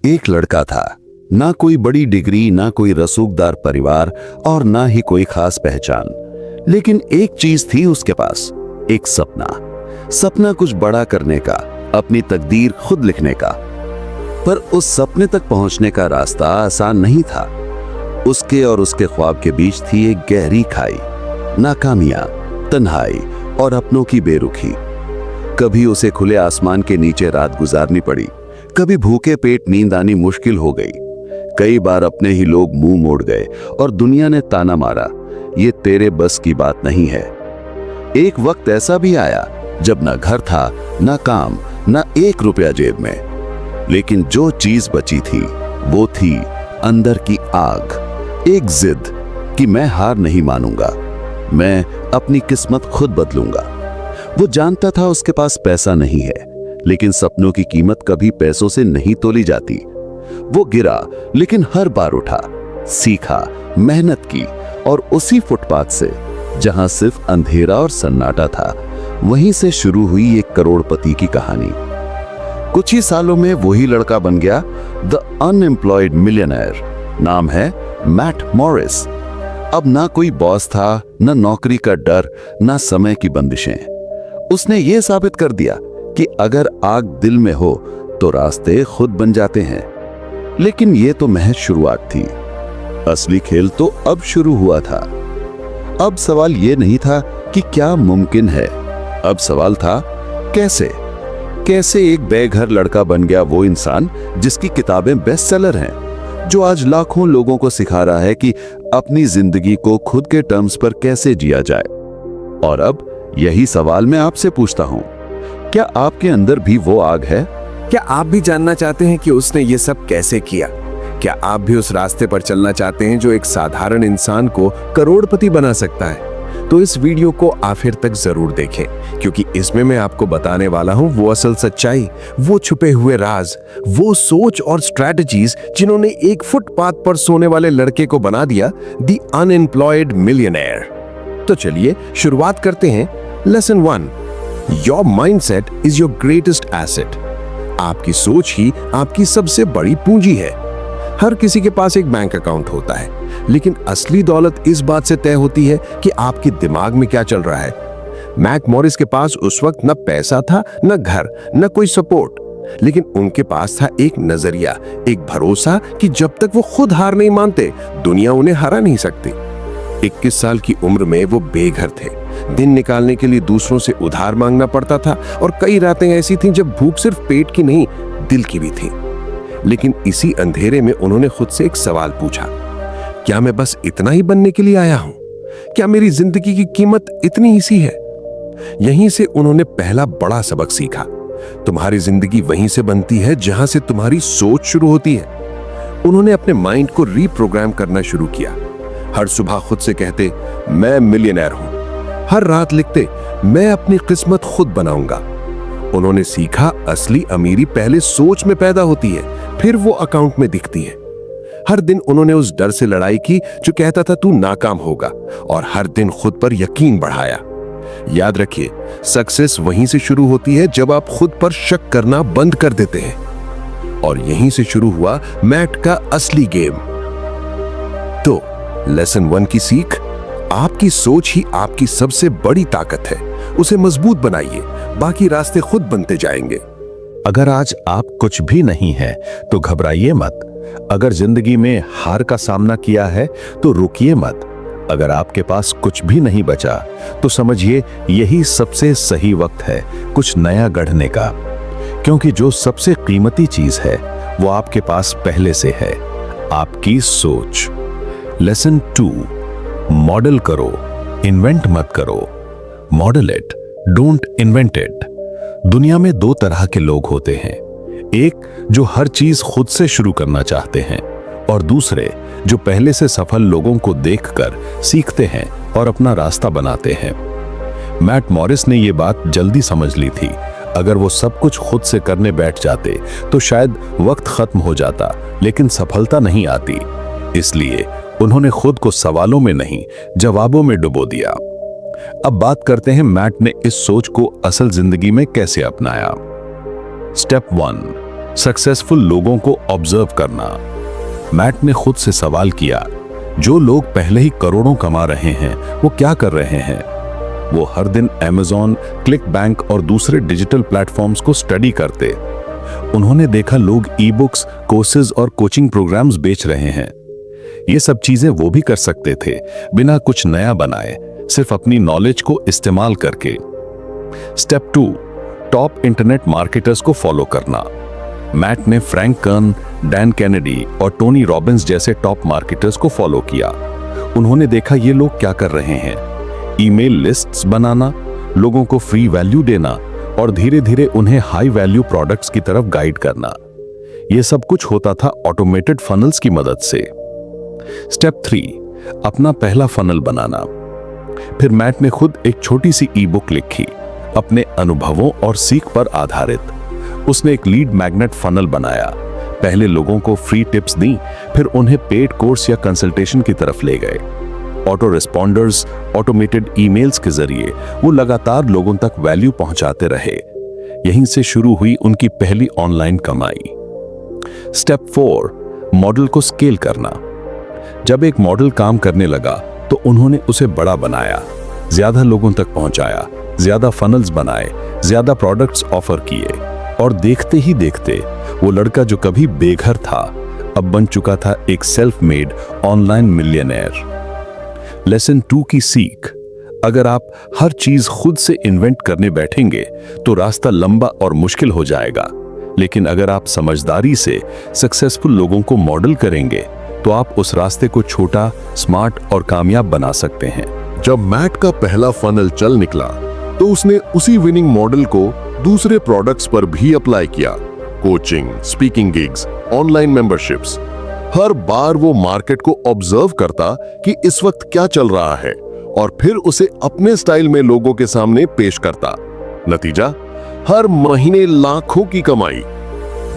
एक लड़का था, ना कोई बड़ी डिग्री, ना कोई रसूखदार परिवार और ना ही कोई खास पहचान। लेकिन एक चीज थी उसके पास, एक सपना कुछ बड़ा करने का, अपनी तकदीर खुद लिखने का। पर उस सपने तक पहुंचने का रास्ता आसान नहीं था। उसके और उसके ख्वाब के बीच थी एक गहरी खाई, नाकामियां, तन्हाई और अपनों की बेरुखी। कभी उसे खुले आसमान के नीचे रात गुजारनी पड़ी, कभी भूखे पेट नींद आनी मुश्किल हो गई। कई बार अपने ही लोग मुंह मोड़ गए और दुनिया ने ताना मारा, ये तेरे बस की बात नहीं है। एक वक्त ऐसा भी आया जब ना घर था, ना काम, ना एक रुपया जेब में। लेकिन जो चीज बची थी वो थी अंदर की आग, एक जिद कि मैं हार नहीं मानूंगा, मैं अपनी किस्मत खुद बदलूंगा। वो जानता था उसके पास पैसा नहीं है, लेकिन सपनों की कीमत कभी पैसों से नहीं तोली जाती। वो गिरा, लेकिन हर बार उठा, सीखा, मेहनत की और उसी फुटपाथ से, जहां सिर्फ अंधेरा और सन्नाटा था, वहीं से शुरू हुई एक करोड़पति की कहानी। कुछ ही सालों में वही लड़का बन गया द अनएम्प्लॉयड मिलियनेयर। नाम है मैट मॉरिस। अब ना कोई बॉस था, ना नौकरी का डर, ना समय की बंदिशें। उसने ये साबित कर दिया कि अगर आग दिल में हो तो रास्ते खुद बन जाते हैं। लेकिन ये तो महज शुरुआत थी, असली खेल तो अब शुरू हुआ था। अब सवाल ये नहीं था कि क्या मुमकिन है, अब सवाल था कैसे एक बेघर लड़का बन गया वो इंसान जिसकी किताबें बेस्टसेलर हैं, जो आज लाखों लोगों को सिखा रहा है कि अपनी जिंदगी को खुद के टर्म्स पर कैसे जिया जाए। और अब यही सवाल मैं आपसे पूछता हूं, क्या आपके अंदर भी वो आग है? क्या आप भी जानना चाहते हैं कि उसने ये सब कैसे किया? क्या आप भी उस रास्ते पर चलना चाहते हैं जो एक साधारण इंसान को करोड़पति बना सकता है? तो इस वीडियो को आखिर तक जरूर देखें, क्योंकि इसमें मैं आपको बताने वाला हूं वो असल सच्चाई, वो छुपे हुए राज, वो सोच और स्ट्रैटेजीज जिन्होंने एक फुटपाथ पर सोने वाले लड़के को बना दिया द अनएम्प्लॉयड मिलियनेयर। तो चलिए शुरुआत करते हैं। Lesson 1, your mindset is your greatest asset. आपकी सोच ही आपकी सबसे बड़ी पूंजी है। हर किसी के पास एक बैंक अकाउंट होता है, लेकिन असली दौलत इस बात से तय होती है कि आपके दिमाग में क्या चल रहा है। मैट मॉरिस के पास उस वक्त न पैसा था, न घर, न कोई सपोर्ट, लेकिन उनके पास था एक नजरिया, एक भरोसा कि जब तक वो खुद हार नहीं मानते, दुनिया उन्हें हरा नहीं सकती। 21 साल की उम्र में वो बेघर थे। दिन निकालने के लिए दूसरों से उधार मांगना पड़ता था और कई रातें ऐसी थीं जब भूख सिर्फ पेट की नहीं, दिल की भी थी। लेकिन इसी अंधेरे में उन्होंने खुद से एक सवाल पूछा, क्या मैं बस इतना ही बनने के लिए आया हूं? क्या मेरी जिंदगी की कीमत इतनी ही सी है? यहीं से उन्होंने पहला बड़ा सबक सीखा। तुम्हारी जिंदगी वहीं से बनती है जहां से तुम्हारी सोच शुरू होती है। उन्होंने अपने माइंड को रीप्रोग्राम करना शुरू किया। हर सुबह खुद से कहते, मैं मिलियनेयर हूं। हर रात लिखते, मैं अपनी किस्मत खुद बनाऊंगा। उन्होंने सीखा असली अमीरी पहले सोच में पैदा होती है, फिर वो अकाउंट में दिखती है। हर दिन उन्होंने उस डर से लड़ाई की जो कहता था तू नाकाम होगा, और हर दिन खुद पर यकीन बढ़ाया। याद रखिए, सक्सेस वहीं से शुरू होती है जब आप खुद पर शक करना बंद कर देते हैं। और यहीं से शुरू हुआ मैट का असली गेम। तो लेसन 1 की सीख, आपकी सोच ही आपकी सबसे बड़ी ताकत है। उसे मजबूत बनाइए, बाकी रास्ते खुद बनते जाएंगे। अगर आज आप कुछ भी नहीं है तो घबराइए मत। अगर जिंदगी में हार का सामना किया है तो रुकिए मत। अगर आपके पास कुछ भी नहीं बचा तो समझिए यही सबसे सही वक्त है कुछ नया गढ़ने का, क्योंकि जो सबसे कीमती चीज है वो आपके पास पहले से है, आपकी सोच। लेसन 2, मॉडल करो, इन्वेंट मत करो। Model it, don't invent it. दुनिया में 2 तरह के लोग होते हैं, एक जो हर चीज खुद से शुरू करना चाहते हैं, और दूसरे जो पहले से सफल लोगों को देखकर सीखते हैं और अपना रास्ता बनाते हैं। मैट मॉरिस ने यह बात जल्दी समझ ली थी। अगर वो सब कुछ खुद से करने बैठ जाते तो शायद वक्त खत्म हो जाता, लेकिन सफलता नहीं आती। इसलिए उन्होंने खुद को सवालों में नहीं, जवाबों में डुबो दिया। अब बात करते हैं मैट ने इस सोच को असल जिंदगी में कैसे अपनाया। स्टेप 1, सक्सेसफुल लोगों को ऑब्जर्व करना। मैट ने खुद से सवाल किया, जो लोग पहले ही करोड़ों कमा रहे हैं वो क्या कर रहे हैं? वो हर दिन Amazon, क्लिक बैंक और दूसरे डिजिटल प्लेटफॉर्म्स को स्टडी करते। उन्होंने देखा लोग ई बुक्स, कोर्सेज और कोचिंग प्रोग्राम्स बेच रहे हैं। ये सब चीजें वो भी कर सकते थे बिना कुछ नया बनाए, सिर्फ अपनी नॉलेज को इस्तेमाल करके। स्टेप 2, टॉप इंटरनेट मार्केटर्स को फॉलो करना। मैट ने फ्रैंक कर्न, डैन कैनेडी और टोनी रॉबिन्स जैसे टॉप मार्केटर्स को फॉलो किया। उन्होंने देखा ये लोग क्या कर रहे हैं। ईमेल लिस्ट्स बनाना, लोगों को फ्री वैल्यू देना और धीरे धीरे उन्हें हाई वैल्यू प्रोडक्ट्स की तरफ गाइड करना। यह सब कुछ होता था ऑटोमेटेड फनल्स की मदद से। स्टेप 3, अपना पहला फनल बनाना। फिर मैट ने खुद एक छोटी सी ई बुक लिखी, अपने अनुभवों और सीख पर आधारित। उसने एक लीड मैग्नेट फनल बनाया। पहले लोगों को फ्री टिप्स दी, फिर उन्हें पेड कोर्स या कंसल्टेशन की तरफ ले गए। ऑटो रिस्पॉन्डर्स, ऑटोमेटेड ईमेल्स के जरिए वो लगातार लोगों तक वैल्यू पहुंचाते रहे। यहीं से शुरू हुई उनकी पहली ऑनलाइन कमाई। स्टेप 4, मॉडल को स्केल करना। जब एक मॉडल काम करने लगा तो उन्होंने उसे बड़ा बनाया, ज्यादा लोगों तक पहुंचाया, ज्यादा फनल्स बनाए, ज्यादा प्रोडक्ट्स ऑफर किए और देखते ही देखते वो लड़का जो कभी बेघर था अब बन चुका था एक self made online millionaire. Lesson 2 की सीख, अगर आप हर चीज खुद से इन्वेंट करने बैठेंगे तो रास्ता लंबा और मुश्किल हो जाएगा, लेकिन अगर आप समझदारी से सक्सेसफुल लोगों को मॉडल करेंगे तो आप उस रास्ते को छोटा, स्मार्ट और कामयाब बना सकते हैं। जब मैट का पहला फनल चल निकला तो उसने उसी विनिंग मॉडल को दूसरे प्रोडक्ट्स पर भी अप्लाई किया। Coaching, speaking gigs, online memberships. हर बार वो मार्केट को ऑब्जर्व करता कि इस वक्त क्या चल रहा है और फिर उसे अपने स्टाइल में लोगों के सामने पेश करता। नतीजा, हर महीने लाखों की कमाई,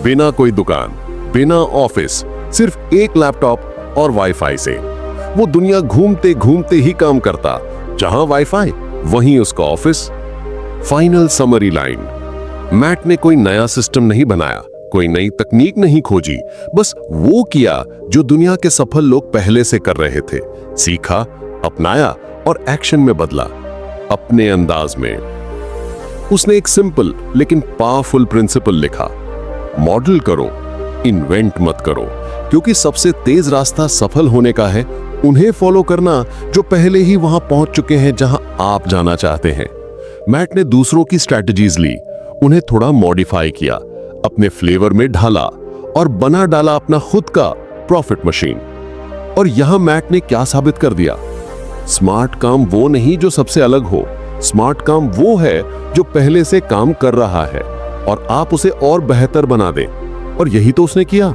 बिना कोई दुकान, बिना ऑफिस, सिर्फ एक लैपटॉप और वाईफाई से। वो दुनिया घूमते घूमते ही काम करता, जहां वाईफाई वहीं उसका office. Final summary line, Matt ने कोई नया सिस्टम नहीं बनाया, कोई नई तकनीक नहीं खोजी, बस वो किया जो दुनिया के सफल लोग पहले से कर रहे थे। सीखा, अपनाया और एक्शन में बदला, अपने अंदाज में। उसने एक सिंपल लेकिन पावरफुल प्रिंसिपल लिखा, मॉडल करो, इन्वेंट मत करो, क्योंकि सबसे तेज रास्ता सफल होने का है उन्हें फॉलो करना जो पहले ही वहां पहुंच चुके हैं जहां आप जाना चाहते हैं। मैट ने दूसरों की स्ट्रैटेजीज ली, उन्हें थोड़ा मॉडिफाई किया, अपने फ्लेवर में ढाला और बना डाला अपना खुद का प्रॉफिट मशीन। और यहां मैट ने क्या साबित कर दिया? स्मार्ट काम वो नहीं जो सबसे अलग हो, स्मार्ट काम वो है जो पहले से काम कर रहा है और आप उसे और बेहतर बना दें। और यही तो उसने किया।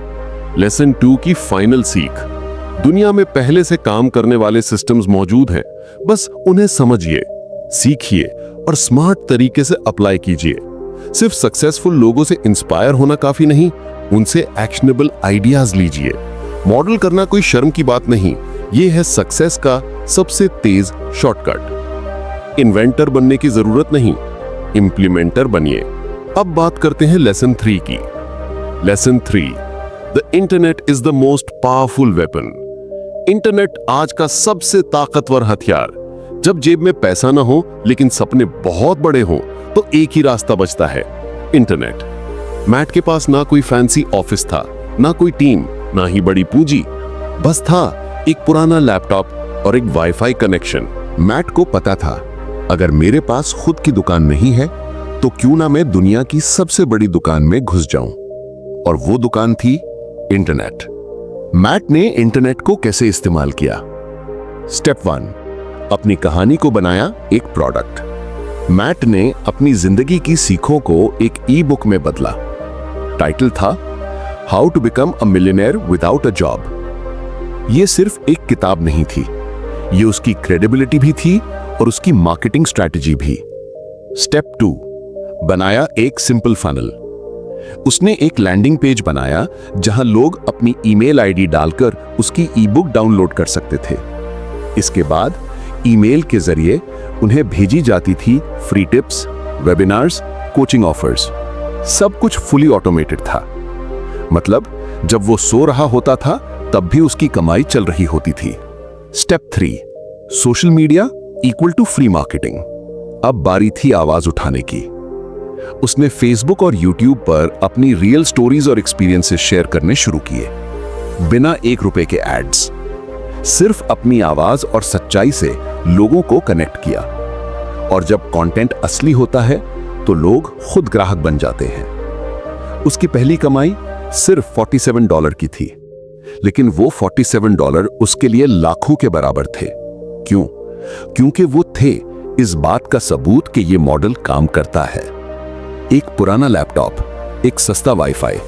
लेसन 2 की फाइनल सीख, दुनिया में पहले से काम करने वाले सिस्टम्स मौजूद हैं, बस उन्हें समझिए, सीखिए और स्मार्ट तरीके से अप्लाई कीजिए। सिर्फ सक्सेसफुल लोगों से इंस्पायर होना काफी नहीं, उनसे एक्शनेबल आइडियाज लीजिए। मॉडल करना कोई शर्म की बात नहीं, यह है सक्सेस का सबसे तेज शॉर्टकट। इन्वेंटर बनने की जरूरत नहीं, इंप्लीमेंटर बनिए। अब बात करते हैं लेसन 3 की। Lesson 3, the internet is the most powerful weapon. Internet आज का सबसे ताकतवर हथियार। जब जेब में पैसा ना हो लेकिन सपने बहुत बड़े हों तो एक ही रास्ता बचता है, इंटरनेट। मैट के पास ना कोई फैंसी ऑफिस था, ना कोई टीम, ना ही बड़ी पूंजी, बस था एक पुराना लैपटॉप और एक वाईफाई कनेक्शन। मैट को पता था, अगर मेरे पास खुद की दुकान नहीं है तो क्यों ना मैं दुनिया की सबसे बड़ी दुकान में घुस जाऊं। और वो दुकान थी इंटरनेट। मैट ने इंटरनेट को कैसे इस्तेमाल किया? स्टेप 1, अपनी कहानी को बनाया एक प्रोडक्ट। मैट ने अपनी जिंदगी की सीखों को एक ई बुक में बदला। टाइटल था how to become a millionaire without a job. यह सिर्फ एक किताब नहीं थी, यह उसकी क्रेडिबिलिटी भी थी और उसकी मार्केटिंग स्ट्रैटेजी भी। स्टेप 2, बनाया एक सिंपल फनल। उसने एक लैंडिंग पेज बनाया जहां लोग अपनी ईमेल आईडी डालकर उसकी ई बुक डाउनलोड कर सकते थे। इसके बाद ईमेल के जरिए उन्हें भेजी जाती थी free tips, webinars, coaching offers. सब कुछ फुली ऑटोमेटेड था। मतलब जब वो सो रहा होता था तब भी उसकी कमाई चल रही होती थी। Step 3, social media equal to free marketing. अब बारी थी आवाज उठाने की। उसने फेसबुक और यूट्यूब पर अपनी रियल स्टोरीज और एक्सपीरियंसेस शेयर करने शुरू किए, बिना 1 रुपए के एड्स। सिर्फ अपनी आवाज और सच्चाई से लोगों को कनेक्ट किया। और जब कंटेंट असली होता है तो लोग खुद ग्राहक बन जाते हैं। उसकी पहली कमाई सिर्फ $47 की थी, लेकिन वो $47 उसके लिए लाखों के बराबर थे। क्यों? क्योंकि वो थे इस बात का सबूत कि ये मॉडल काम करता है। एक पुराना लैपटॉप, एक सस्ता वाईफाई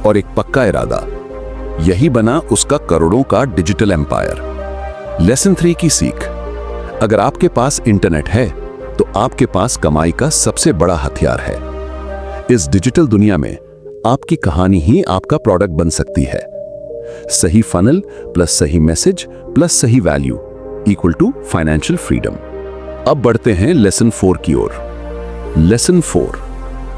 और एक पक्का इरादा, यही बना उसका करोड़ों का डिजिटल एम्पायर। लेसन 3 की सीख, अगर आपके पास इंटरनेट है तो आपके पास कमाई का सबसे बड़ा हथियार है। इस डिजिटल दुनिया में आपकी कहानी ही आपका प्रोडक्ट बन सकती है। सही फनल प्लस सही मैसेज प्लस सही value equal to financial freedom. अब बढ़ते हैं लेसन 4 की ओर। Lesson 4,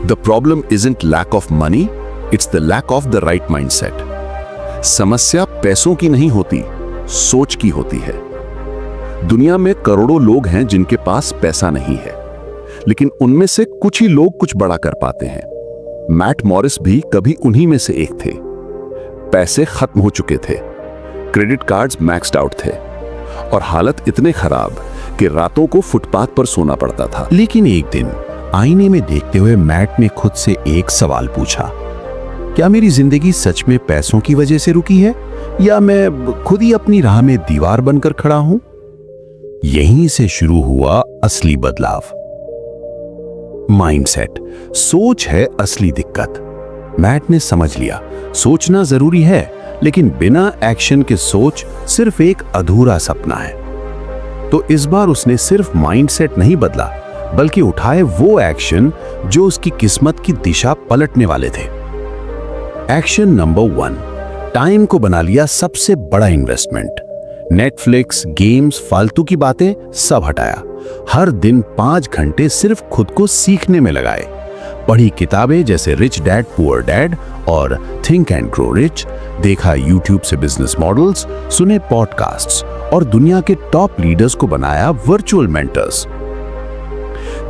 the problem isn't lack of money, it's the lack of the right mindset. समस्या पैसों की नहीं होती, सोच की होती है। दुनिया में करोड़ों लोग हैं जिनके पास पैसा नहीं है, लेकिन उनमें से कुछ ही लोग कुछ बड़ा कर पाते हैं। मैट मॉरिस भी कभी उन्हीं में से एक थे। पैसे खत्म हो चुके थे, क्रेडिट कार्ड्स मैक्स्ड आउट थे और हालत इतने खराब कि रातों को फुटपाथ पर सोना पड़ता था। लेकिन एक दिन आईने में देखते हुए मैट ने खुद से एक सवाल पूछा, क्या मेरी जिंदगी सच में पैसों की वजह से रुकी है या मैं खुद ही अपनी राह में दीवार बनकर खड़ा हूं? यहीं से शुरू हुआ असली बदलाव। माइंडसेट, सोच है असली दिक्कत। मैट ने समझ लिया, सोचना जरूरी है, लेकिन बिना एक्शन के सोच सिर्फ एक अधूरा सपना है। तो इस बार उसने सिर्फ माइंडसेट नहीं बदला, बल्कि उठाए वो एक्शन जो उसकी किस्मत की दिशा पलटने वाले थे। एक्शन नंबर 1, टाइम को बना लिया सबसे बड़ा इन्वेस्टमेंट। नेटफ्लिक्स, गेम्स, फालतू की बातें सब हटाया। हर दिन 5 घंटे सिर्फ खुद को सीखने में लगाए। पढ़ी किताबें जैसे रिच डैड पुअर डैड और थिंक एंड ग्रो रिच, देखा यूट्यूब से बिजनेस मॉडल्स, सुने पॉडकास्ट्स और दुनिया के टॉप लीडर्स को बनाया वर्चुअल मेंटर्स।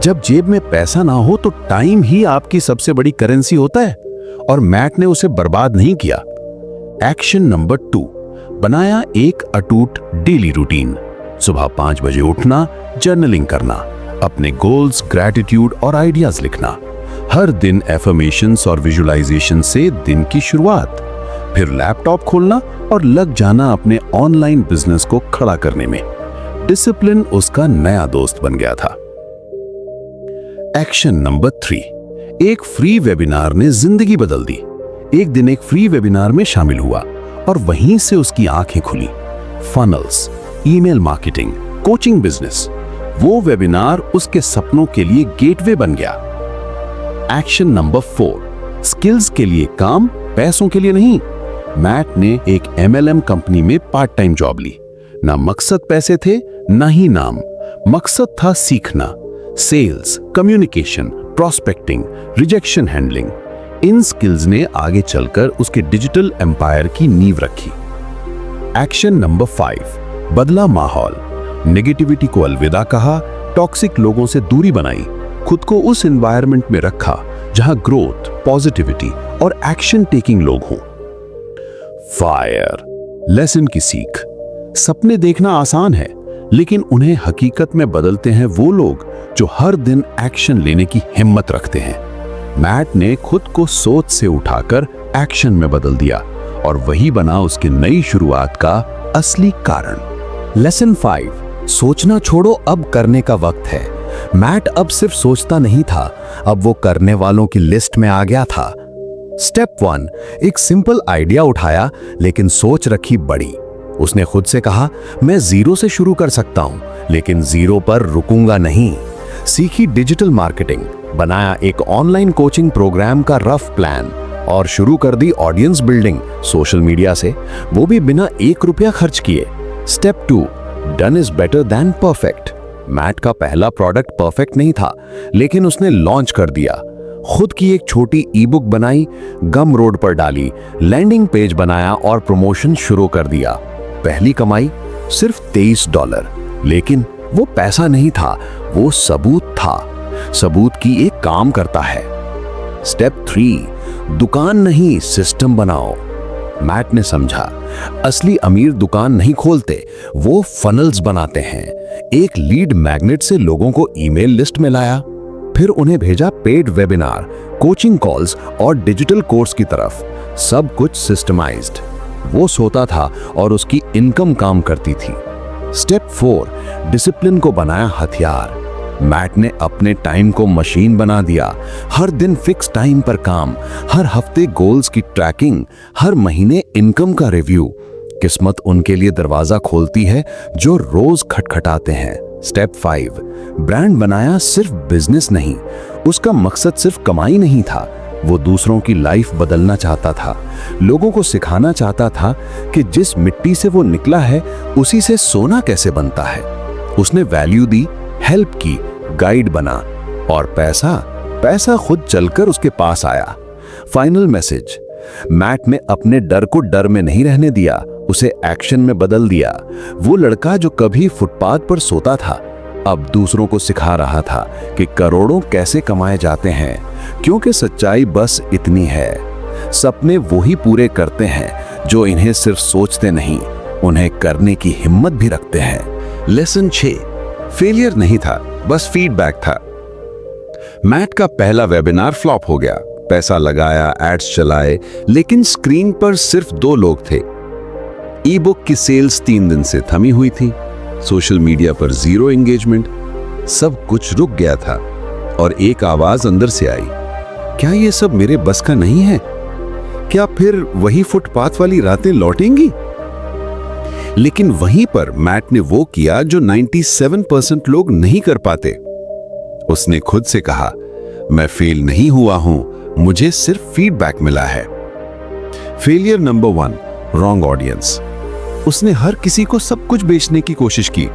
जब जेब में पैसा ना हो तो टाइम ही आपकी सबसे बड़ी करेंसी होता है, और मैट ने उसे बर्बाद नहीं किया। एक्शन नंबर 2, बनाया एक अटूट डेली रूटीन। सुबह 5 बजे उठना, जर्नलिंग करना, अपने गोल्स, ग्रैटिट्यूड और आइडियाज लिखना। हर दिन एफर्मेशंस और विजुअलाइजेशन से दिन की शुरुआत। फिर लैपटॉप खोलना और लग जाना अपने ऑनलाइन बिजनेस को खड़ा करने में। डिसिप्लिन उसका नया दोस्त बन गया था। एक्शन नंबर 3, एक फ्री वेबिनार ने जिंदगी बदल दी। एक दिन एक फ्री वेबिनार में शामिल हुआ और वहीं से उसकी आंखें खुली। Funnels, email marketing, coaching business, वो वेबिनार उसके सपनों के लिए गेटवे बन गया। एक्शन नंबर 4, स्किल्स के लिए काम, पैसों के लिए नहीं। मैट ने एक MLM कंपनी में पार्ट टाइम जॉब ली। ना मकसद पैसे थे, ना ही नाम। मकसद था सीखना, sales, communication, prospecting, rejection handling. इन स्किल्स ने आगे चलकर उसके डिजिटल एम्पायर की नींव रखी। एक्शन नंबर 5, बदला माहौल। नेगेटिविटी को अलविदा कहा, टॉक्सिक लोगों से दूरी बनाई, खुद को उस एनवायरनमेंट में रखा जहां ग्रोथ, पॉजिटिविटी और एक्शन टेकिंग लोग हों। फायर, लेसन की सीख। सपने देखना आसान है, लेकिन उन्हें हकीकत में बदलते हैं वो लोग जो हर दिन एक्शन लेने की हिम्मत रखते हैं। मैट ने खुद को सोच से उठाकर एक्शन में बदल दिया और वही बना उसकी नई शुरुआत का असली कारण। लेसन 5, सोचना छोड़ो, अब करने का वक्त है। मैट अब सिर्फ सोचता नहीं था, अब वो करने वालों की लिस्ट में आ गया था। स्टेप 1, एक सिंपल आइडिया उठाया लेकिन सोच रखी बड़ी। उसने खुद से कहा, मैं जीरो से शुरू कर सकता हूं, लेकिन जीरो पर रुकूंगा नहीं। सीखी डिजिटल मार्केटिंग, बनाया एक ऑनलाइन कोचिंग प्रोग्राम का रफ प्लान और शुरू कर दी ऑडियंस बिल्डिंग सोशल मीडिया से, वो भी बिना 1 रुपया खर्च किए। Step 2, done is better than perfect. Matt का पहला प्रोडक्ट परफेक्ट नहीं था, लेकिन उसने लॉन्च कर दिया। खुद की एक छोटी ई बुक बनाई, गम रोड पर डाली, लैंडिंग पेज बनाया और प्रमोशन शुरू कर दिया। पहली कमाई सिर्फ $23, लेकिन वो पैसा नहीं था, वो सबूत था, सबूत कि एक काम करता है। स्टेप 3, दुकान नहीं सिस्टम बनाओ। मैट ने समझा, असली अमीर दुकान नहीं खोलते, वो फनल्स बनाते हैं। एक लीड मैग्नेट से लोगों को ईमेल लिस्ट में लाया, फिर उन्हें भेजा पेड वेबिनार, कोचिंग कॉल्स और डिजिटल कोर्स की तरफ, सब कुछ सिस्टमाइज्ड। वो सोता था और उसकी इनकम काम करती थी। स्टेप 4, डिसिप्लिन को बनाया हथियार। मैट ने अपने टाइम को मशीन बना दिया। हर दिन फिक्स टाइम पर काम, हर हफ्ते गोल्स की ट्रैकिंग, हर महीने इनकम का रिव्यू। किस्मत उनके लिए दरवाजा खोलती है जो रोज खटखटाते हैं। स्टेप 5, ब्रांड बनाया, सिर्फ बिजनेस नहीं। उसका मकसद सिर्फ कमाई नहीं था, वो दूसरों की लाइफ बदलना चाहता था। लोगों को सिखाना चाहता था कि जिस मिट्टी से वो निकला है उसी से सोना कैसे बनता है। उसने वैल्यू दी, हेल्प की, गाइड बना, और पैसा खुद चलकर उसके पास आया। फाइनल मैसेज, मैट ने अपने डर को डर में नहीं रहने दिया, उसे एक्शन में बदल दिया। वो लड़का जो कभी फुटपाथ पर सोता था, अब दूसरों को सिखा रहा था कि करोड़ों कैसे कमाए जाते हैं, क्योंकि सच्चाई बस इतनी है, सपने वही पूरे करते हैं जो इन्हें सिर्फ सोचते नहीं, उन्हें करने की हिम्मत भी रखते हैं। लेसन 6, फेलियर नहीं था, बस फीडबैक था। मैट का पहला वेबिनार फ्लॉप हो गया। पैसा लगाया, एड्स चलाए, लेकिन स्क्रीन पर सिर्फ 2 लोग थे। ई बुक की सेल्स 3 दिन से थमी हुई थी, सोशल मीडिया पर 0 एंगेजमेंट, सब कुछ रुक गया था। और एक आवाज अंदर से आई, क्या ये सब मेरे बस का नहीं है? क्या फिर वही फुटपाथ वाली रातें लौटेंगी? लेकिन वहीं पर मैट ने वो किया जो 97% लोग नहीं कर पाते। उसने खुद से कहा, मैं फेल नहीं हुआ हूं, मुझे सिर्फ फीडबैक मिला है। Failure number 1, wrong audience. उसने हर किसी को सब कुछ बेचने की कोशिश की।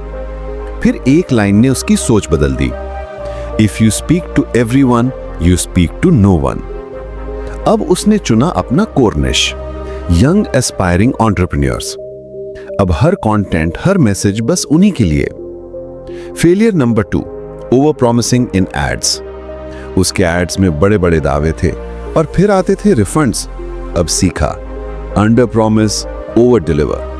फिर एक लाइन ने उसकी सोच बदल दी, if you speak to everyone, you speak to no one. अब उसने चुना अपना कोर निश, यंग एस्पायरिंग एंटरप्रेन्योर्स। अब हर कंटेंट, हर मैसेज बस उन्हीं के लिए। फेलियर नंबर 2, ओवर प्रॉमिसिंग इन एड्स। उसके एड्स में बड़े बड़े दावे थे और फिर आते थे रिफंड्स। अब सीखा, under promise, over deliver.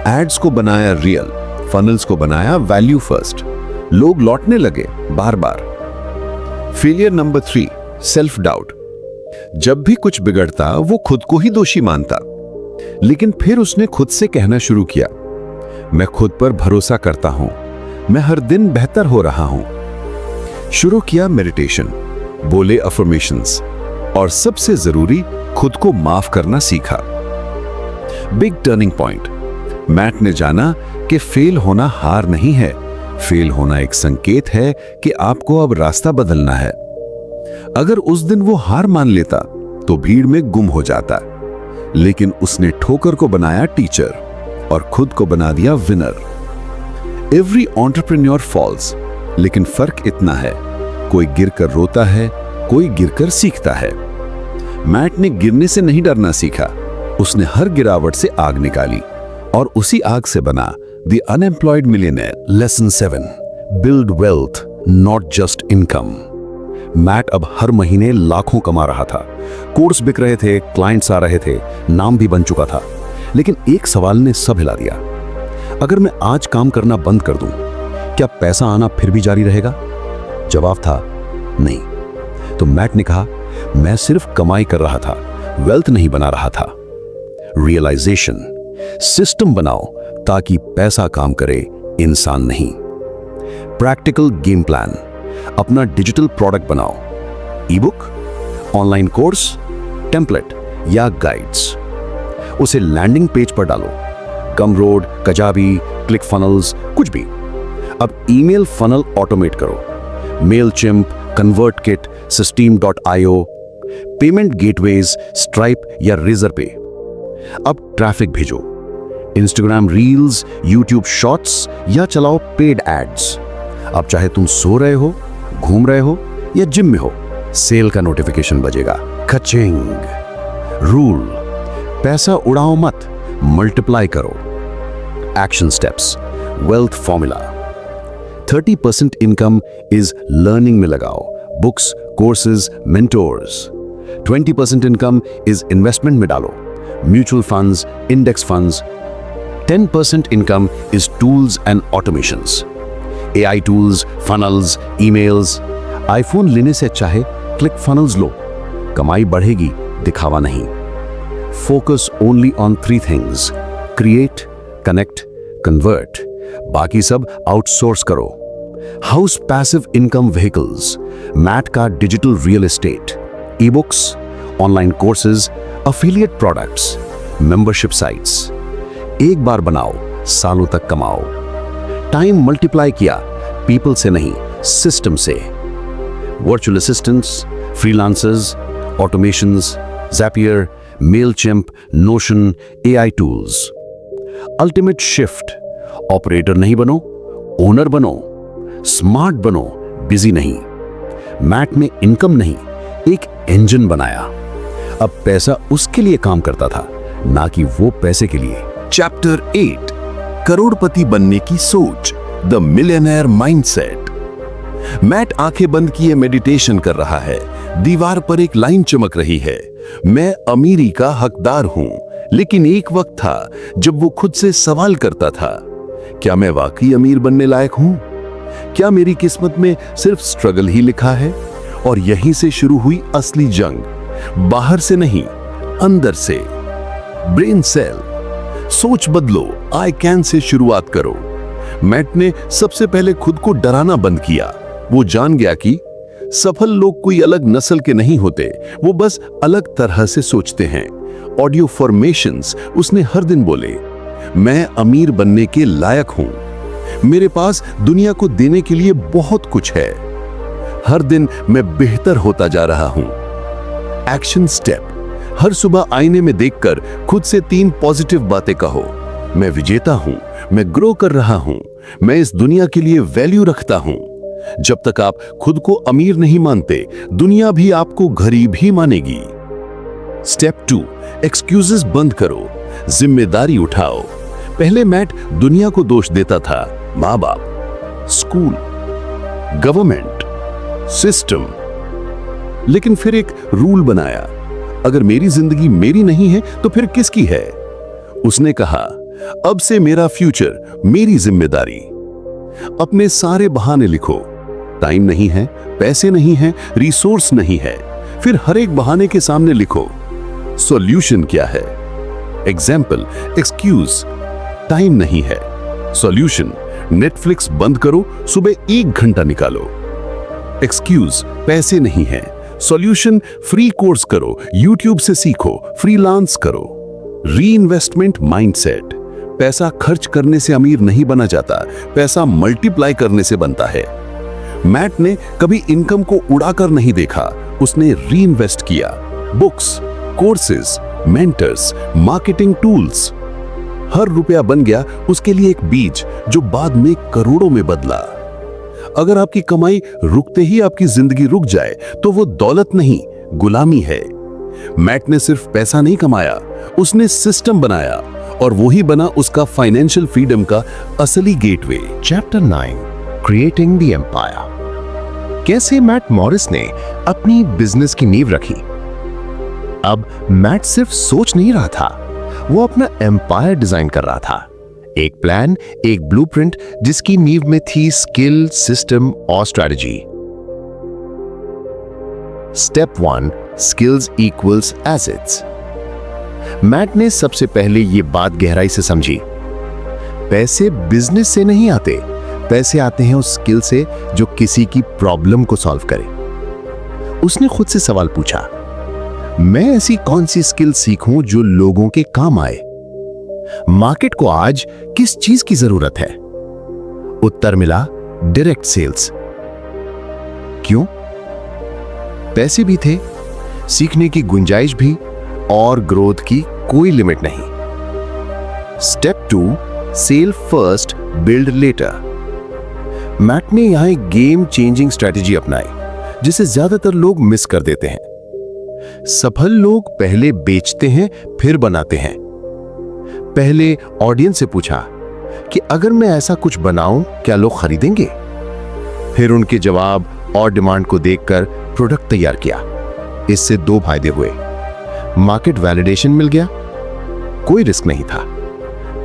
Ads को बनाया रियल, फनल्स को बनाया वैल्यू फर्स्ट। लोग लौटने लगे बार बार। Failure number 3, self doubt. जब भी कुछ बिगड़ता वो खुद को ही दोषी मानता, लेकिन फिर उसने खुद से कहना शुरू किया, मैं खुद पर भरोसा करता हूं, मैं हर दिन बेहतर हो रहा हूं। शुरू किया मेडिटेशन, बोले अफर्मेशंस, और सबसे जरूरी, खुद को माफ करना सीखा। बिग टर्निंग पॉइंट, मैट ने जाना कि फेल होना हार नहीं है, फेल होना एक संकेत है कि आपको अब रास्ता बदलना है। अगर उस दिन वो हार मान लेता तो भीड़ में गुम हो जाता, लेकिन उसने ठोकर को बनाया टीचर और खुद को बना दिया विनर। एवरी एंटरप्रेन्योर फॉल्स, लेकिन फर्क इतना है, कोई गिरकर रोता है, कोई गिरकर सीखता है। मैट ने गिरने से नहीं डरना सीखा, उसने हर गिरावट से आग निकाली और उसी आग से बना the unemployed millionaire. Lesson 7, build wealth, not just income. Matt अब हर महीने लाखों कमा रहा था, कोर्स बिक रहे थे, क्लाइंट्स आ रहे थे, नाम भी बन चुका था। लेकिन एक सवाल ने सब हिला दिया, अगर मैं आज काम करना बंद कर दूं, क्या पैसा आना फिर भी जारी रहेगा? जवाब था नहीं। तो मैट ने कहा, मैं सिर्फ कमाई कर रहा था, वेल्थ नहीं बना रहा था। रियलाइजेशन, सिस्टम बनाओ ताकि पैसा काम करे, इंसान नहीं। प्रैक्टिकल गेम प्लान, अपना डिजिटल प्रोडक्ट बनाओ, ई बुक, ऑनलाइन कोर्स, टेम्पलेट या गाइड्स। उसे लैंडिंग पेज पर डालो, गमरोड, कजाबी, क्लिक फनल्स, कुछ भी। अब ईमेल फनल ऑटोमेट करो, Mailchimp, ConvertKit, System.io, payment gateways, stripe या रेजरपे। अब ट्रैफिक भेजो, इंस्टाग्राम रील्स, यूट्यूब शॉर्ट्स या चलाओ पेड एड्स। अब चाहे तुम सो रहे हो, घूम रहे हो या जिम में हो, सेल का नोटिफिकेशन बजेगा, खचिंग। रूल, पैसा उड़ाओ मत, मल्टीप्लाई करो। Action steps, wealth formula. 30% income is learning में लगाओ, books, courses, mentors. 20% income is investment में डालो, mutual funds, index funds. 10% income is tools and automations, AI tools, funnels, emails. IPhone लेने से अच्छा है क्लिक फनल्स लो, कमाई बढ़ेगी, दिखावा नहीं। Focus only on 3 things, create, connect, convert. बाकी सब आउटसोर्स करो। House passive income vehicles, Matt का digital real estate, e books, online courses, affiliate products, membership sites. एक बार बनाओ, सालों तक कमाओ। टाइम मल्टीप्लाई किया, पीपल से नहीं, सिस्टम से। Virtual assistants, freelancers, automations, Zapier, Mailchimp, Notion, AI tools. Ultimate shift, operator नहीं बनो, ओनर बनो, स्मार्ट बनो, बिजी नहीं। मैट में इनकम नहीं, एक इंजन बनाया। अब पैसा उसके लिए काम करता था, ना कि वो पैसे के लिए। चैप्टर 8, करोड़पति बनने की सोच, द मिलियनेयर माइंडसेट। मैट आंखें बंद किए मेडिटेशन कर रहा है। दीवार पर एक लाइन चमक रही है, मैं अमीरी का हकदार हूं। लेकिन एक वक्त था जब वो खुद से सवाल करता था, क्या मैं वाकई अमीर बनने लायक हूं? क्या मेरी किस्मत में सिर्फ स्ट्रगल ही लिखा है? और यहीं से शुरू हुई असली जंग, बाहर से नहीं, अंदर से। ब्रेन सेल, सोच बदलो, आई कैन से शुरुआत करो। मैट ने सबसे पहले खुद को डराना बंद किया। वो जान गया कि सफल लोग कोई अलग नस्ल के नहीं होते, वो बस अलग तरह से सोचते हैं। ऑडियो फॉर्मेशंस उसने हर दिन बोले, मैं अमीर बनने के लायक हूं, मेरे पास दुनिया को देने के लिए बहुत कुछ है, हर दिन मैं बेहतर होता जा रहा हूं। एक्शन स्टेप, हर सुबह आईने में देखकर खुद से 3 पॉजिटिव बातें कहो। मैं विजेता हूं, मैं ग्रो कर रहा हूं, मैं इस दुनिया के लिए वैल्यू रखता हूं। जब तक आप खुद को अमीर नहीं मानते, दुनिया भी आपको गरीब ही मानेगी। स्टेप 2, एक्सक्यूजेस बंद करो, जिम्मेदारी उठाओ। पहले मैट दुनिया को दोष देता था, माँ बाप, स्कूल, गवर्नमेंट, सिस्टम। लेकिन फिर एक रूल बनाया, अगर मेरी जिंदगी मेरी नहीं है तो फिर किसकी है? उसने कहा, अब से मेरा फ्यूचर मेरी जिम्मेदारी। अपने सारे बहाने लिखो, टाइम नहीं है, पैसे नहीं है, रिसोर्स नहीं है। फिर हर एक बहाने के सामने लिखो, सॉल्यूशन क्या है? एग्जाम्पल, एक्सक्यूज, टाइम नहीं है। सॉल्यूशन, नेटफ्लिक्स बंद करो, सुबह 1 घंटा निकालो। एक्सक्यूज, पैसे नहीं है। सॉल्यूशन, फ्री कोर्स करो, यूट्यूब से सीखो, फ्रीलांस करो। रीइन्वेस्टमेंट माइंडसेट, पैसा खर्च करने से अमीर नहीं बना जाता, पैसा मल्टीप्लाई करने से बनता है। मैट ने कभी इनकम को उड़ाकर नहीं देखा, उसने रीइन्वेस्ट किया। Books, courses, mentors, marketing tools. हर रुपया बन गया उसके लिए एक बीज जो बाद में करोड़ों में बदला। अगर आपकी कमाई रुकते ही आपकी जिंदगी रुक जाए तो वो दौलत नहीं, गुलामी है। मैट ने सिर्फ पैसा नहीं कमाया, उसने सिस्टम बनाया, और वही बना उसका फाइनेंशियल फ्रीडम का असली gateway. Chapter 9, creating the empire. कैसे मैट मॉरिस ने अपनी बिजनेस की नींव रखी। अब मैट सिर्फ सोच नहीं रहा था, वो अपना एम्पायर डिजाइन कर रहा था। एक प्लान, एक ब्लूप्रिंट जिसकी नींव में थी स्किल, सिस्टम और strategy. Step 1, skills equals assets. Matt ने सबसे पहले यह बात गहराई से समझी। पैसे बिजनेस से नहीं आते, पैसे आते हैं उस स्किल से जो किसी की प्रॉब्लम को सॉल्व करे। उसने खुद से सवाल पूछा, मैं ऐसी कौन सी स्किल सीखूं जो लोगों के काम आए? मार्केट को आज किस चीज की जरूरत है? उत्तर मिला, डायरेक्ट सेल्स। क्यों? पैसे भी थे, सीखने की गुंजाइश भी, और ग्रोथ की कोई लिमिट नहीं। Step 2, sell first, build later. Matt ने यहां एक गेम चेंजिंग स्ट्रेटेजी अपनाई। जिसे ज्यादातर लोग मिस कर देते हैं। सफल लोग पहले बेचते हैं फिर बनाते हैं। पहले ऑडियंस से पूछा कि अगर मैं ऐसा कुछ बनाऊं क्या लोग खरीदेंगे? फिर उनके जवाब और डिमांड को देखकर प्रोडक्ट तैयार किया। इससे दो फायदे हुए। मार्केट वैलिडेशन मिल गया, कोई रिस्क नहीं था।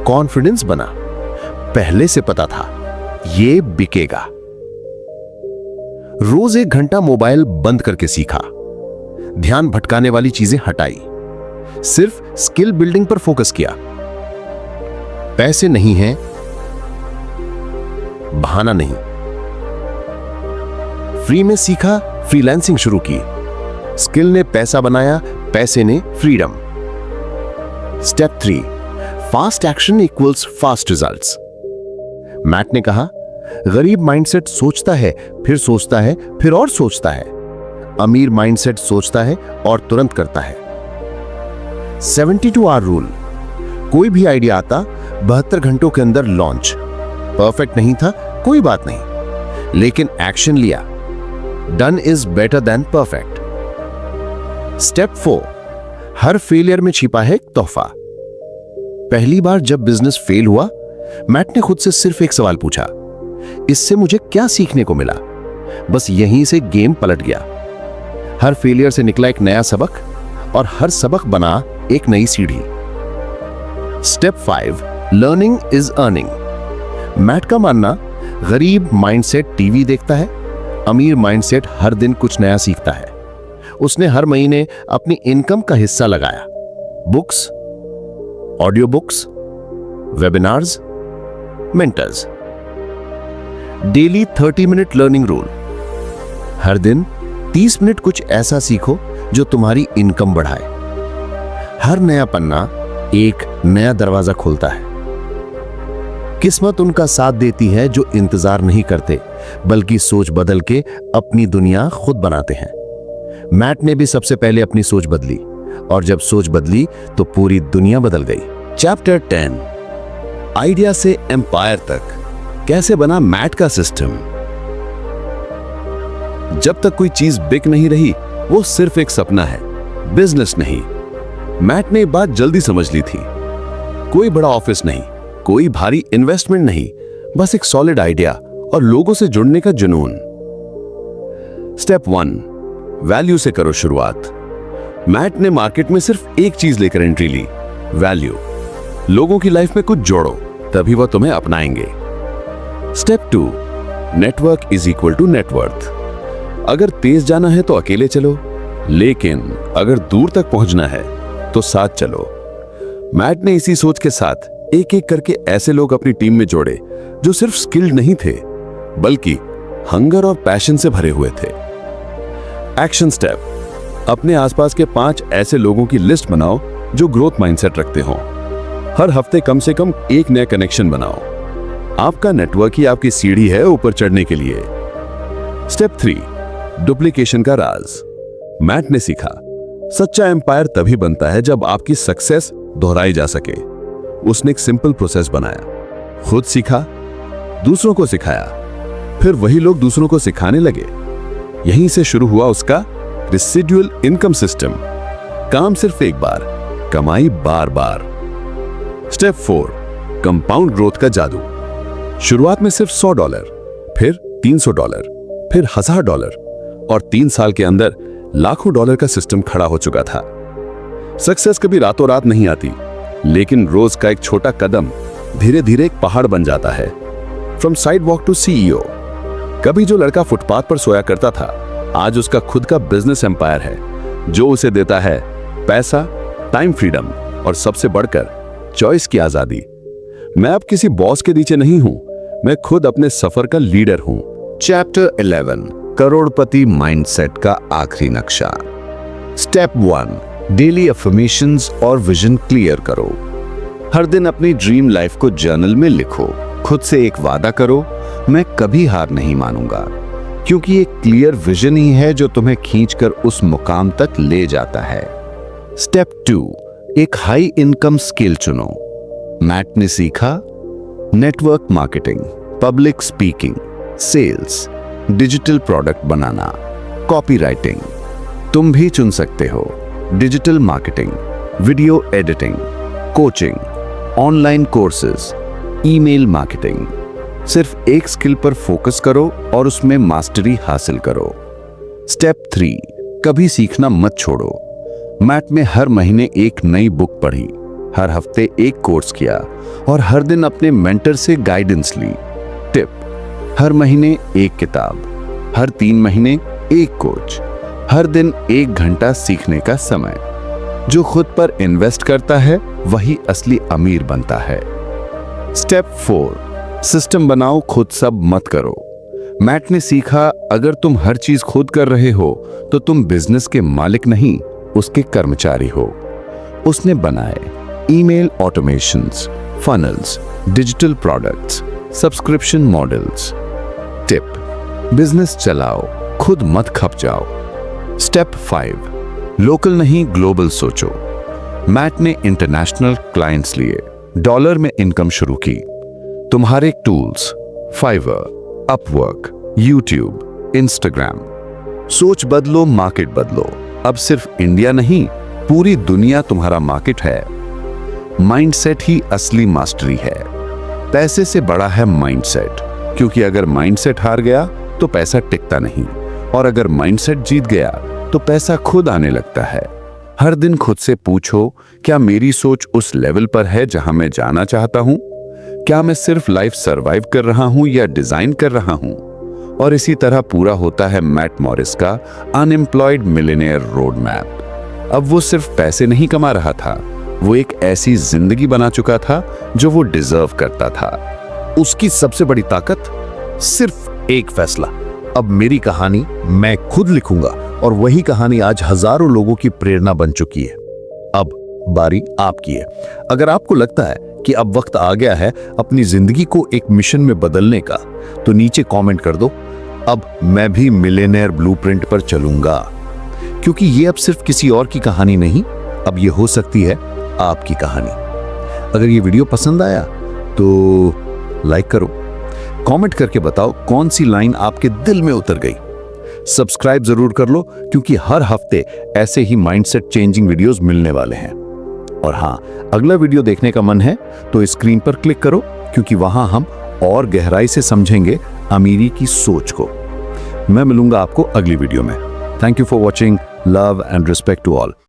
कॉन्फिडेंस बना, पहले से पता था ये बिकेगा। रोज 1 घंटा मोबाइल बंद करके सीखा, ध्यान भटकाने वाली चीजें हटाई, सिर्फ स्किल बिल्डिंग पर फोकस किया। पैसे नहीं है, बहाना नहीं। फ्री में सीखा, फ्रीलांसिंग शुरू की। स्किल ने पैसा बनाया, पैसे ने freedom. Step 3, fast action equals fast results. Matt ने कहा, गरीब माइंडसेट सोचता है, फिर सोचता है, फिर और सोचता है। अमीर माइंडसेट सोचता है और तुरंत करता है। 72 आवर रूल। कोई भी आइडिया आता 72 घंटों के अंदर लॉन्च। परफेक्ट नहीं था, कोई बात नहीं, लेकिन एक्शन लिया। Done is better than perfect. Step 4, her failure में छिपा है एक तोहफा। पहली बार जब बिजनेस फेल हुआ, मैट ने खुद से सिर्फ एक सवाल पूछा, इससे मुझे क्या सीखने को मिला? बस यहीं से गेम पलट गया। हर फेलियर से निकला एक नया सबक और हर सबक बना एक नई सीढ़ी। Step 5, learning is earning. Matt का मानना, गरीब माइंडसेट टीवी देखता है, अमीर माइंडसेट हर दिन कुछ नया सीखता है। उसने हर महीने अपनी इनकम का हिस्सा लगाया। Books, audio books, webinars, mentors. Daily 30 minute learning rule. हर दिन 30 मिनट कुछ ऐसा सीखो जो तुम्हारी इनकम बढ़ाए। हर नया पन्ना एक नया दरवाजा खोलता है। किस्मत उनका साथ देती है जो इंतजार नहीं करते, बल्कि सोच बदल के अपनी दुनिया खुद बनाते हैं। मैट ने भी सबसे पहले अपनी सोच बदली, और जब सोच बदली तो पूरी दुनिया बदल गई। चैप्टर 10, आइडिया से एम्पायर तक कैसे बना मैट का सिस्टम। जब तक कोई चीज बिक नहीं रही, वो सिर्फ एक सपना है, बिजनेस नहीं। मैट ने ये बात जल्दी समझ ली थी। कोई बड़ा ऑफिस नहीं, कोई भारी इन्वेस्टमेंट नहीं, बस एक सॉलिड आइडिया और लोगों से जुड़ने का जुनून। स्टेप 1, वैल्यू से करो शुरुआत। मैट ने मार्केट में सिर्फ एक चीज लेकर एंट्री ली, वैल्यू। लोगों की लाइफ में कुछ जोड़ो, तभी वह तुम्हें अपनाएंगे। Step 2, network is equal to net worth. अगर तेज जाना है तो अकेले चलो, लेकिन अगर दूर तक पहुंचना है तो साथ चलो। मैट ने इसी सोच के साथ एक एक करके ऐसे लोग अपनी टीम में जोड़े जो सिर्फ स्किल्ड नहीं थे, बल्कि हंगर और पैशन से भरे हुए थे। एक्शन स्टेप, अपने आसपास के 5 ऐसे लोगों की लिस्ट बनाओ जो ग्रोथ माइंडसेट रखते हों। हर हफ्ते कम से कम एक नया कनेक्शन बनाओ। आपका नेटवर्क ही आपकी सीढ़ी है ऊपर चढ़ने के लिए। स्टेप 3, डुप्लीकेशन का राज। मैट ने सीखा, सच्चा एम्पायर तभी बनता है जब आपकी सक्सेस दोहराई जा सके। उसने एक सिंपल प्रोसेस बनाया, खुद सीखा, दूसरों को सिखाया, फिर वही लोग दूसरों को सिखाने लगे। यहीं से शुरू हुआ उसका रेसिडुअल इनकम सिस्टम। काम सिर्फ एक बार, कमाई बार बार। स्टेप 4, कंपाउंड ग्रोथ का जादू। शुरुआत में सिर्फ $100, फिर $300, फिर $1000 और 3 साल के अंदर लाखों डॉलर का सिस्टम खड़ा हो चुका था। सक्सेस कभी रातों रात नहीं आती, लेकिन रोज का एक छोटा कदम धीरे धीरे एक पहाड़ बन जाता है। From sidewalk to CEO। कभी जो लड़का फुटपाथ पर सोया करता था, आज उसका खुद का बिजनेस एम्पायर है, जो उसे देता है पैसा, टाइम फ्रीडम और सबसे बढ़कर चॉइस की आजादी। मैं अब किसी बॉस के नीचे नहीं हूं, मैं खुद अपने सफर का लीडर हूं। चैप्टर 11, करोड़पति माइंडसेट का आखिरी नक्शा। स्टेप 1, डेली अफर्मेशंस और विजन क्लियर करो। हर दिन अपनी ड्रीम लाइफ को जर्नल में लिखो। खुद से एक वादा करो, मैं कभी हार नहीं मानूंगा, क्योंकि एक क्लियर विजन ही है जो तुम्हें खींचकर उस मुकाम तक ले जाता है। स्टेप 2, एक हाई इनकम स्किल चुनो। मैट ने सीखा network marketing, public speaking, sales, digital product बनाना, कॉपी राइटिंग तुम भी चुन सकते हो, digital marketing, video editing, coaching, online courses, email marketing. सिर्फ एक स्किल पर फोकस करो और उसमें मास्टरी हासिल करो। स्टेप 3, कभी सीखना मत छोड़ो। मैट में हर महीने एक नई बुक पढ़ी, हर हफ्ते एक कोर्स किया और हर दिन अपने मेंटर से गाइडेंस ली। टिप, हर महीने एक किताब, हर 3 महीने एक कोच, हर दिन 1 घंटा सीखने का समय। जो खुद पर इन्वेस्ट करता है वही असली अमीर बनता है। स्टेप 4, सिस्टम बनाओ, खुद सब मत करो। मैट ने सीखा, अगर तुम हर चीज खुद कर रहे हो तो तुम बिजनेस के मालिक नहीं, उसके कर्मचारी हो। उसने बनाए email automations, funnels, digital products, subscription models. Tip, business चलाओ, खुद मत खप जाओ। स्टेप 5, लोकल नहीं ग्लोबल सोचो। मैट ने इंटरनेशनल क्लाइंट्स लिए, डॉलर में इनकम शुरू की। तुम्हारे tools Fiverr, Upwork, YouTube, Instagram. सोच बदलो, मार्केट बदलो। अब सिर्फ इंडिया नहीं, पूरी दुनिया तुम्हारा मार्केट है। माइंडसेट ही असली मास्टरी है। पैसे से बड़ा है माइंडसेट, क्योंकि अगर माइंडसेट हार गया तो पैसा टिकता नहीं, और अगर माइंडसेट जीत गया तो पैसा खुद आने लगता है। हर दिन खुद से पूछो, क्या मेरी सोच उस लेवल पर है जहां मैं जाना चाहता हूं? क्या मैं सिर्फ लाइफ सरवाइव कर रहा हूं या डिजाइन कर रहा हूं? और इसी तरह पूरा होता है मैट मॉरिस का अनएम्प्लॉयड मिलियनेयर रोड मैप। अब वो सिर्फ पैसे नहीं कमा रहा था, वो एक ऐसी जिंदगी बना चुका था जो वो डिजर्व करता था। उसकी सबसे बड़ी ताकत सिर्फ एक फैसला। अब मेरी कहानी मैं खुद लिखूंगा, और वही कहानी आज हजारों लोगों की प्रेरणा बन चुकी है। अब बारी आपकी है। अगर आपको लगता है कि अब वक्त आ गया है अपनी जिंदगी को एक मिशन में बदलने का, तो नीचे कमेंट कर दो, अब मैं भी मिलियनेयर ब्लूप्रिंट पर चलूंगा। क्योंकि ये अब सिर्फ किसी और की कहानी नहीं, अब ये हो सकती है आपकी कहानी। अगर ये वीडियो पसंद आया तो लाइक करो, कमेंट करके बताओ कौन सी लाइन आपके दिल में उतर गई। सब्सक्राइब जरूर कर लो, क्योंकि हर हफ्ते ऐसे ही माइंडसेट चेंजिंग वीडियोस मिलने वाले हैं। और हाँ, अगला वीडियो देखने का मन है तो स्क्रीन पर क्लिक करो, क्योंकि वहां हम और गहराई से समझेंगे अमीरी की सोच को। मैं मिलूंगा आपको अगली वीडियो में। Thank you for watching. Love and respect to all.